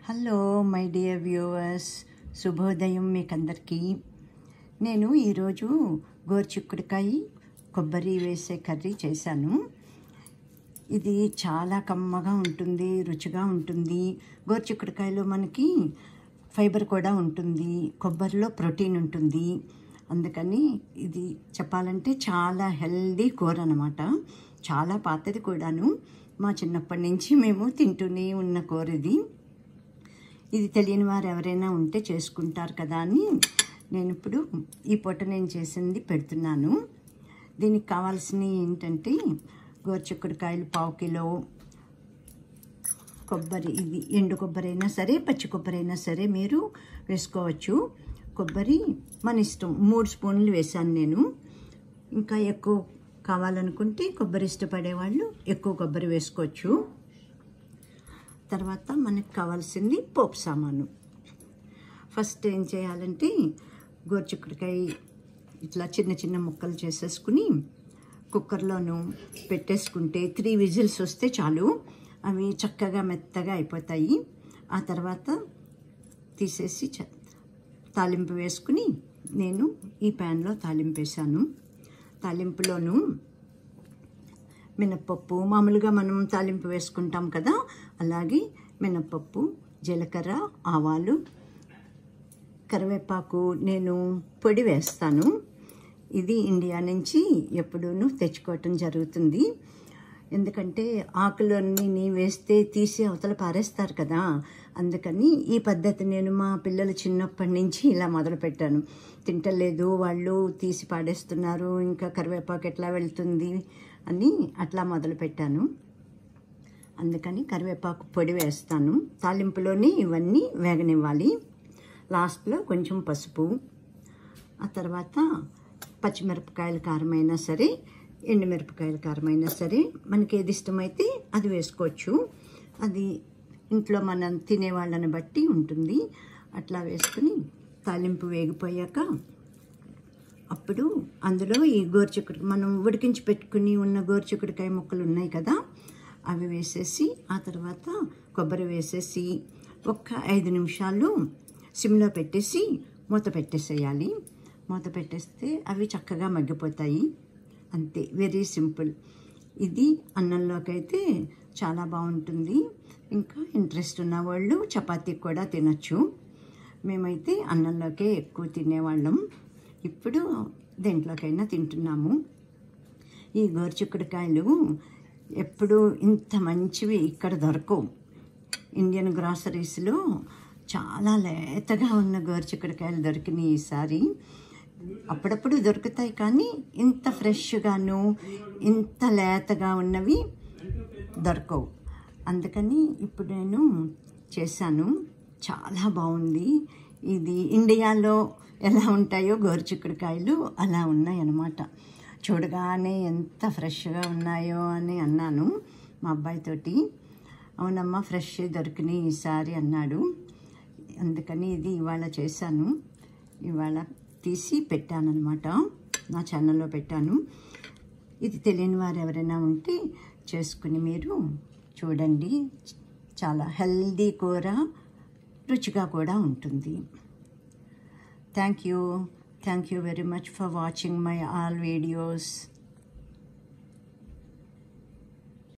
Hello my dear viewers, శుభోదయం మీకందరికీ. నేను ఈరోజు గోరుచిక్కుడుకాయ కొబ్బరి వేసే కర్రీ చేశాను. ఇది చాలా కమ్మగా ఉంటుంది, రుచిగా ఉంటుంది. గోరుచిక్కుడుకాయలో మనకి ఫైబర్ కూడా ఉంటుంది, కొబ్బరిలో ప్రోటీన్ ఉంటుంది. అందుకని ఇది చెప్పాలంటే చాలా హెల్దీ కూర అన్నమాట. చాలా పాతది కూడాను. మా చిన్నప్పటి నుంచి మేము తింటూనే ఉన్న కూర ఇది. ఇది తెలియని వారు ఎవరైనా ఉంటే చేసుకుంటారు కదా అని నేను ఇప్పుడు ఈ పూట నేను చేసింది పెడుతున్నాను. దీనికి కావాల్సినవి ఏంటంటే గోరుచిక్కుడుకాయలు 1/2 కిలో, కొబ్బరి, ఇది ఎండు కొబ్బరి అయినా సరే పచ్చి కొబ్బరి అయినా సరే మీరు వేసుకోవచ్చు. కొబ్బరి మన ఇష్టం, 3 స్పూన్లు వేసాను నేను. ఇంకా ఎక్కువ కావాలనుకుంటే కొబ్బరి ఇష్టపడే వాళ్ళు ఎక్కువ కొబ్బరి వేసుకోవచ్చు. తర్వాత మనకు కావాల్సింది పోపు సామాను. ఫస్ట్ ఏం చేయాలంటే గోరుచిక్కుడుకాయ ఇట్లా చిన్న చిన్న ముక్కలు చేసేసుకుని కుక్కర్లోనూ పెట్టేసుకుంటే 3 విజిల్స్ వస్తే చాలు. అవి చక్కగా మెత్తగా అయిపోతాయి. ఆ తర్వాత తీసేసి తాలింపు వేసుకుని నేను ఈ ప్యాన్లో తాలింపు వేసాను. తాలింపులోనూ మినప్పప్పు, మామూలుగా మనం తాలింపు వేసుకుంటాం కదా, అలాగే మినప్పప్పు, జీలకర్ర, ఆవాలు, కరివేపాకు నేను పొడి వేస్తాను. ఇది ఇండియా నుంచి ఎప్పుడూ తెచ్చుకోవటం జరుగుతుంది. ఎందుకంటే ఆకులన్నీ వేస్తే తీసి అవతల పారేస్తారు కదా, అందుకని ఈ పద్ధతి నేను మా పిల్లలు చిన్నప్పటి నుంచి ఇలా మొదలుపెట్టాను. తింటలేదు, వాళ్ళు తీసి పాడేస్తున్నారు, ఇంకా కరివేపాకు ఎట్లా వెళ్తుంది అని అట్లా మొదలుపెట్టాను. అందుకని కరివేపాకు పొడి వేస్తాను. తాలింపులోనే ఇవన్నీ వేగనివ్వాలి. లాస్ట్లో కొంచెం పసుపు, ఆ తర్వాత పచ్చిమిరపకాయల కారమైనా సరే, ఎండుమిరపకాయల కారమైనా సరే, మనకి ఏది ఇష్టమైతే అది వేసుకోవచ్చు. అది ఇంట్లో మనం తినేవాళ్ళని బట్టి ఉంటుంది. అట్లా వేసుకుని తాలింపు వేగిపోయాక అప్పుడు అందులో ఈ గోరుచిక్కుడు మనం ఉడికించి పెట్టుకుని ఉన్న గోరుచిక్కుడుకాయ ముక్కలు ఉన్నాయి కదా, అవి వేసేసి ఆ తర్వాత కొబ్బరి వేసేసి ఒక్క 5 నిమిషాలు సిమ్లో పెట్టేసి మూత పెట్టేసేయాలి. మూత పెట్టేస్తే అవి చక్కగా మగ్గిపోతాయి. అంతే, వెరీ సింపుల్. ఇది అన్నంలోకి అయితే చాలా బాగుంటుంది. ఇంకా ఇంట్రెస్ట్ ఉన్న వాళ్ళు చపాతీకి కూడా తినచ్చు. మేమైతే అన్నంలోకే ఎక్కువ తినేవాళ్ళం. ఇప్పుడు దేంట్లోకైనా తింటున్నాము. ఈ గోరుచిక్కుడుకాయలు ఎప్పుడు ఇంత మంచివి ఇక్కడ దొరకవు. ఇండియన్ గ్రాసరీస్లో చాలా లేతగా ఉన్న గోరుచిక్కుడుకాయలు దొరికినాయి ఈసారి. అప్పుడప్పుడు దొరుకుతాయి కానీ ఇంత ఫ్రెష్గాను ఇంత లేతగా ఉన్నవి దొరకవు. అందుకని ఇప్పుడు నేను చేశాను. చాలా బాగుంది. ఇది ఇండియాలో ఎలా ఉంటాయో గోరుచిక్కుడుకాయలు అలా ఉన్నాయి అన్నమాట. చూడగానే ఎంత ఫ్రెష్గా ఉన్నాయో అని అన్నాను మా అబ్బాయితోటి. అవునమ్మా, ఫ్రెష్ దొరికినాయి ఈసారి అన్నాడు. అందుకని ఇది ఇవాళ చేశాను. ఇవాళ తీసి పెట్టాను అన్నమాట, నా ఛానల్లో పెట్టాను. ఇది తెలియని వారు ఎవరైనా ఉంటే చేసుకుని మీరు చూడండి. చాలా హెల్దీ కూర, రుచిగా కూడా ఉంటుంది. Thank you very much for watching my all videos.